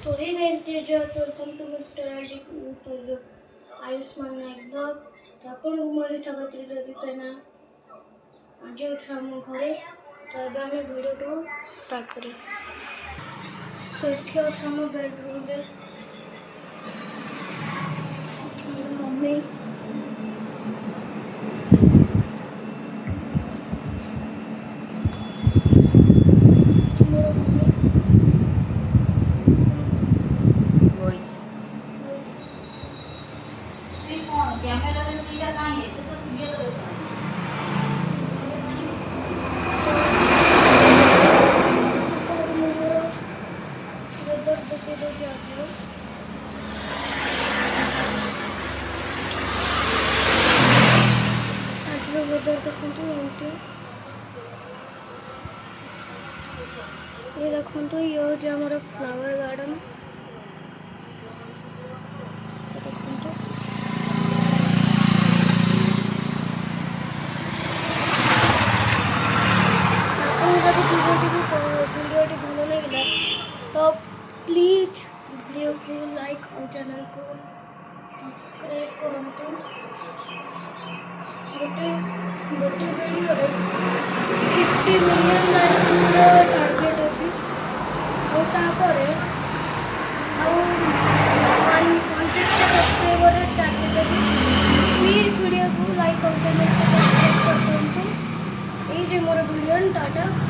तो hey guys welcome to mister Ayushman Nayak blog तो आपण मोरी स्वागत करना आज ଅଛି ଆମ ଘରେ ତ ଏବେ ଆମେ ଭିଡ଼ିଓ ଷ୍ଟାର୍ଟ କରିବା ତ ଏଠି ଅଛି ଆମ ବେଡରୁମରେ ମମ୍ମି कैमरा में सीधा कहीं है तो ये तो वेदर देखे दो आज वेदर देखते एमती ये देखते ये हूँ आमर फ्लावर गार्डन वीडियो भल लगे तो प्लीज वीडियो को लाइक और चैनल को सब्सक्राइब करूँ गोटे गोटे वीडियो 50 मिलियन लाइक टार्गेट अच्छी आउे 150 सब्सक्राइबर टार्गेट अच्छी प्लीज वीडियो को लाइक और चैनल को सब्सक्राइब कर दिखाँ ये मोर वीडियो टाटा।